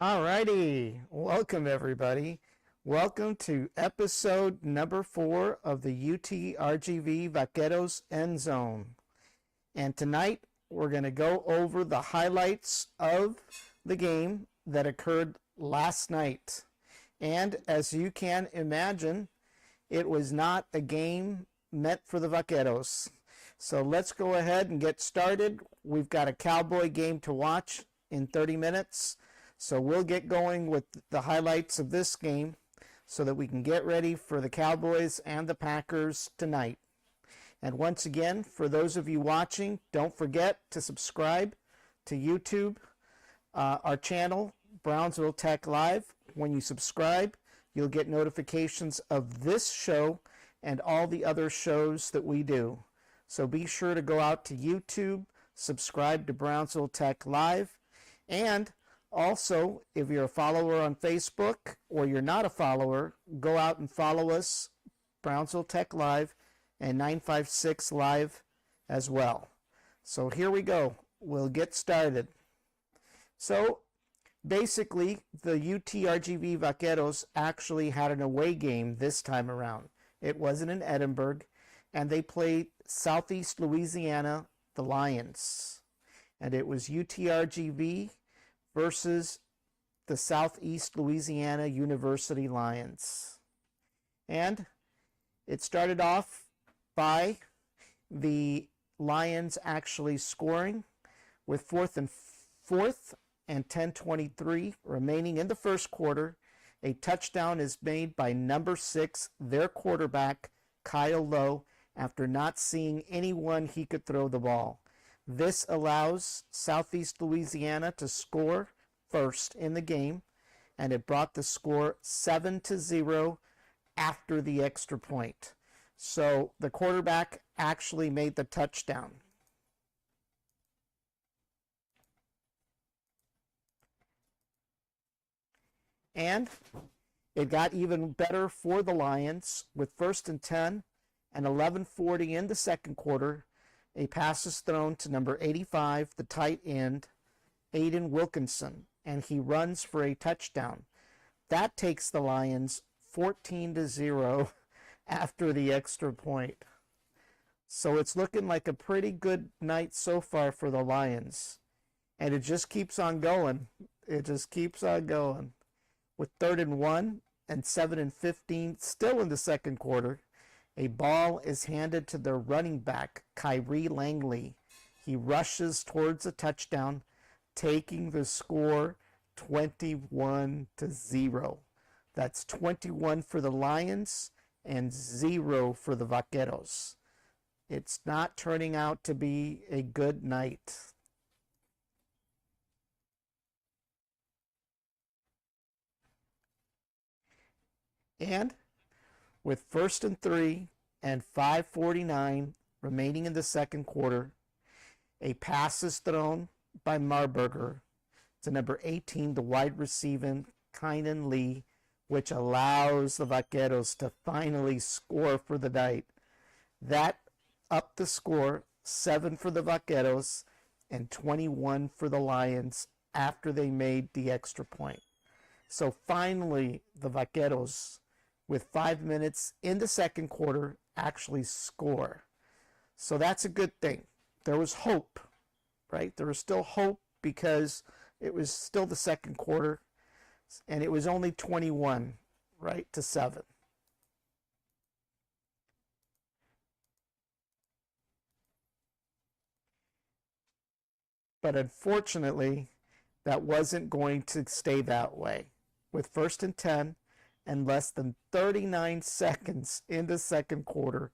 Alrighty, welcome everybody. Welcome to episode number 4 of the UTRGV Vaqueros Endzone. And tonight we're going to go over the highlights of the game that occurred last night. And as you can imagine, it was not a game meant for the Vaqueros. So let's go ahead and get started. We've got a Cowboy game to watch in 30 minutes. So we'll get going with the highlights of this game so that we can get ready for the Cowboys and the Packers tonight. And once again, for those of you watching, don't forget to subscribe to YouTube, our channel, Brownsville Tech Live. When you subscribe, you'll get notifications of this show and all the other shows that we do. So be sure to go out to YouTube, subscribe to Brownsville Tech Live, and also, if you're a follower on Facebook or you're not a follower, go out and follow us, Brownsville Tech Live and 956 Live as well. So here we go. We'll get started. So basically, the UTRGV Vaqueros actually had an away game this time around. It wasn't in Edinburgh, and they played Southeast Louisiana, the Lions. And it was UTRGV versus the Southeast Louisiana University Lions. And it started off by the Lions actually scoring with fourth and 10:23 remaining in the first quarter. A touchdown is made by number 6, their quarterback, Kyle Lowe, after not seeing anyone he could throw the ball. This allows Southeast Louisiana to score first in the game, and it brought the score 7-0 after the extra point. So the quarterback actually made the touchdown. And it got even better for the Lions with 1st and 10 and 11:40 in the second quarter. A pass is thrown to number 85, the tight end, Aiden Wilkinson, and he runs for a touchdown. That takes the Lions 14-0 after the extra point. So it's looking like a pretty good night so far for the Lions. And it just keeps on going. It just keeps on going. With 3rd and 1 and 7 and 15 still in the second quarter, a ball is handed to their running back, Kyrie Langley. He rushes towards a touchdown, taking the score 21-0. That's 21 for the Lions and 0 for the Vaqueros. It's not turning out to be a good night. And with 1st and 3 and 5:49 remaining in the second quarter, a pass is thrown by Marburger to number 18, the wide receiver, Kynan Lee, which allows the Vaqueros to finally score for the night. That upped the score 7 for the Vaqueros and 21 for the Lions after they made the extra point. So finally, the Vaqueros, with 5 minutes in the second quarter, actually score. So that's a good thing. There was hope, right? There was still hope because it was still the second quarter, and it was only 21, right, to 7. But unfortunately, that wasn't going to stay that way. With 1st and 10 and less than 39 seconds in the second quarter,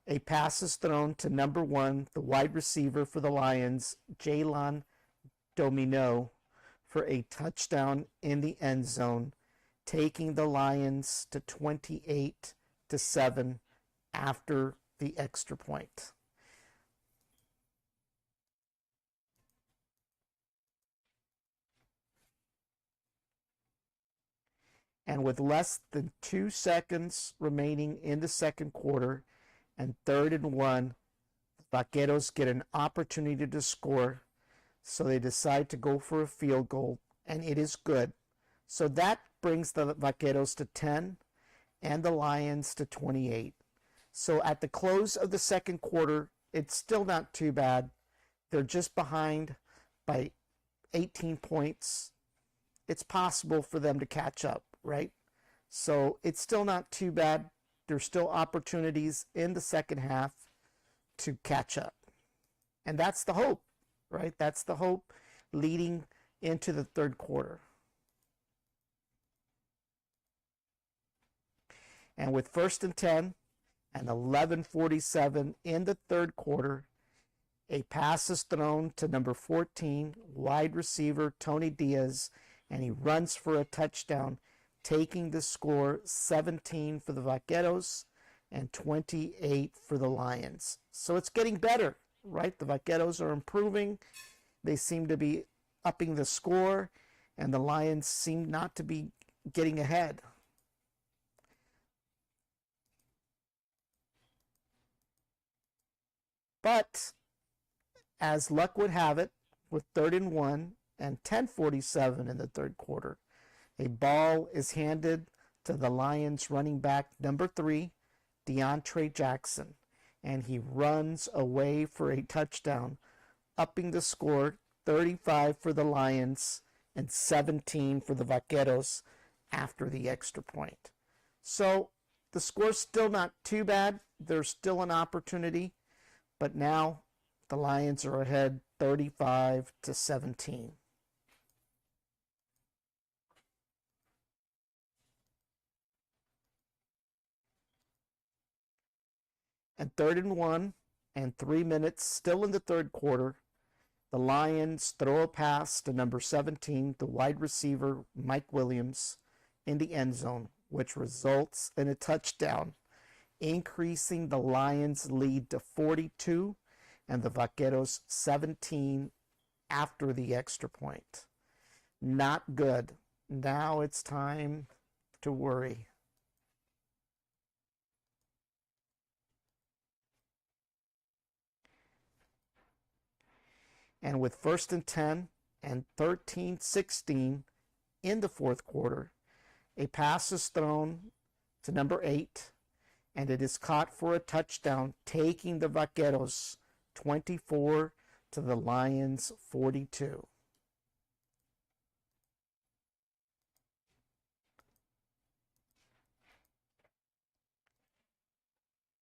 a pass is thrown to number 1, the wide receiver for the Lions, Jalen Domino, for a touchdown in the end zone, taking the Lions to 28-7 after the extra point. And with less than 2 seconds remaining in the second quarter and 3rd and 1, the Vaqueros get an opportunity to score, so they decide to go for a field goal, and it is good. So that brings the Vaqueros to 10 and the Lions to 28. So at the close of the second quarter, it's still not too bad. They're just behind by 18 points. It's possible for them to catch up, right? So it's still not too bad. There's still opportunities in the second half to catch up. And that's the hope, right? That's the hope leading into the third quarter. And with 1st and 10 and 11:47 in the third quarter, a pass is thrown to number 14, wide receiver Tony Diaz, and he runs for a touchdown, taking the score 17 for the Vaqueros and 28 for the Lions. So it's getting better, right? The Vaqueros are improving. They seem to be upping the score, and the Lions seem not to be getting ahead. But as luck would have it, with 3rd and 1 and 10:47 in the third quarter, a ball is handed to the Lions running back number 3, DeAndre Jackson, and he runs away for a touchdown, upping the score 35 for the Lions and 17 for the Vaqueros after the extra point. So the score's still not too bad. There's still an opportunity, but now the Lions are ahead 35-17. And 3rd and 1 and 3 minutes still in the third quarter, the Lions throw a pass to number 17, the wide receiver Mike Williams, in the end zone, which results in a touchdown, increasing the Lions' lead to 42 and the Vaqueros 17 after the extra point. Not good. Now it's time to worry. And with 1st and 10 and 13-16 in the fourth quarter, a pass is thrown to number 8, and it is caught for a touchdown, taking the Vaqueros 24 to the Lions 42.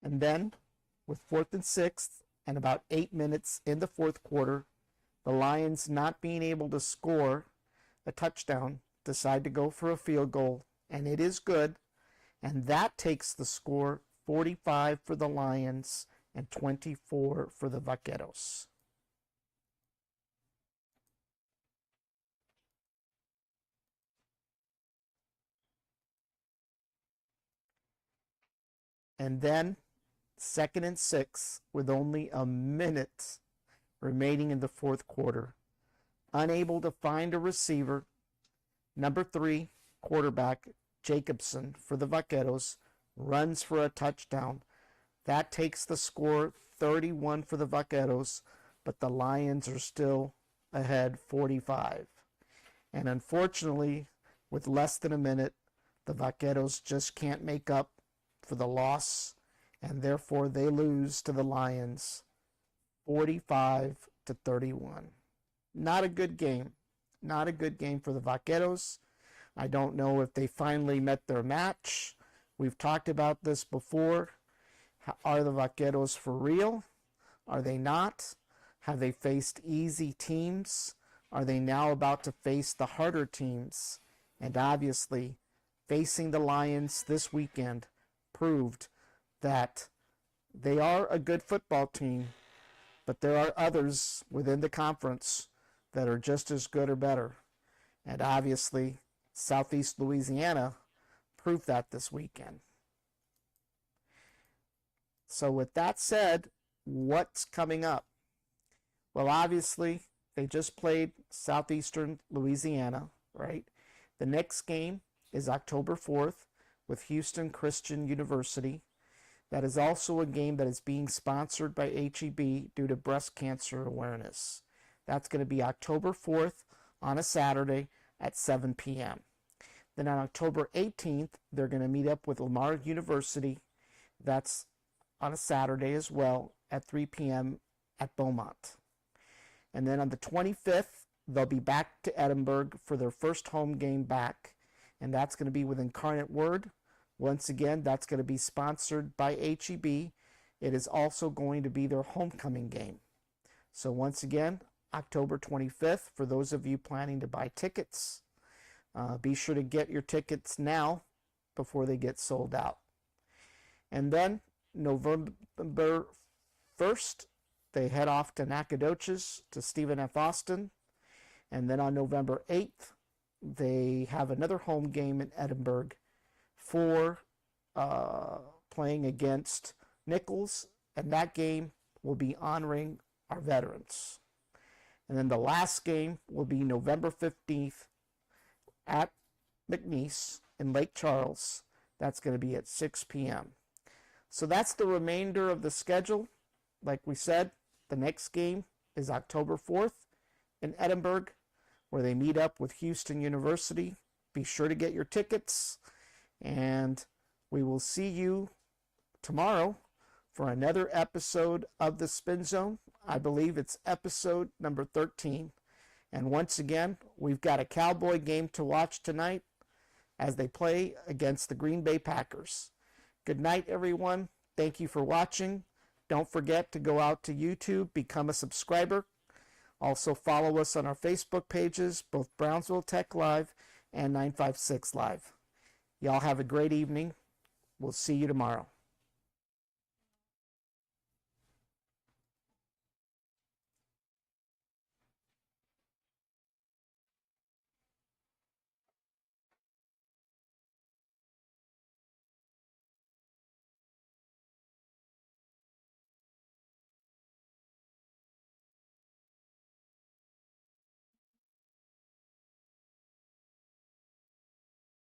And then, with 4th and 6 and about 8 minutes in the fourth quarter, the Lions, not being able to score a touchdown, decide to go for a field goal, and it is good, and that takes the score 45 for the Lions and 24 for the Vaqueros. And then 2nd and 6 with only a minute remaining in the fourth quarter. Unable to find a receiver, number 3 quarterback Jacobson for the Vaqueros runs for a touchdown. That takes the score 31 for the Vaqueros, but the Lions are still ahead 45. And unfortunately, with less than a minute, the Vaqueros just can't make up for the loss, and therefore they lose to the Lions 45-31. Not a good game. Not a good game for the Vaqueros. I don't know if they finally met their match. We've talked about this before. Are the Vaqueros for real? Are they not? Have they faced easy teams? Are they now about to face the harder teams? And obviously, facing the Lions this weekend proved that they are a good football team, but there are others within the conference that are just as good or better. And obviously, Southeast Louisiana proved that this weekend. So with that said, what's coming up? Well, obviously, they just played Southeastern Louisiana, right? The next game is October 4th with Houston Christian University. That is also a game that is being sponsored by HEB due to breast cancer awareness. That's going to be October 4th on a Saturday at 7 p.m. Then on October 18th, they're going to meet up with Lamar University. That's on a Saturday as well at 3 p.m. at Beaumont. And then on the 25th, they'll be back to Edinburgh for their first home game back. And that's going to be with Incarnate Word. Once again, that's going to be sponsored by HEB. It is also going to be their homecoming game. So once again, October 25th, for those of you planning to buy tickets, be sure to get your tickets now before they get sold out. And then November 1st, they head off to Nacogdoches to Stephen F. Austin. And then on November 8th, they have another home game in Edinburgh for playing against Nichols. And that game will be honoring our veterans. And then the last game will be November 15th at McNeese in Lake Charles. That's going to be at 6 p.m. So that's the remainder of the schedule. Like we said, the next game is October 4th in Edinburgh, where they meet up with Houston University. Be sure to get your tickets, and we will see you tomorrow for another episode of the Spin Zone. I believe it's episode number 13. And once again, we've got a Cowboy game to watch tonight as they play against the Green Bay Packers. Good night, everyone. Thank you for watching. Don't forget to go out to YouTube, become a subscriber. Also follow us on our Facebook pages, both Brownsville Tech Live and 956 Live. Y'all have a great evening. We'll see you tomorrow.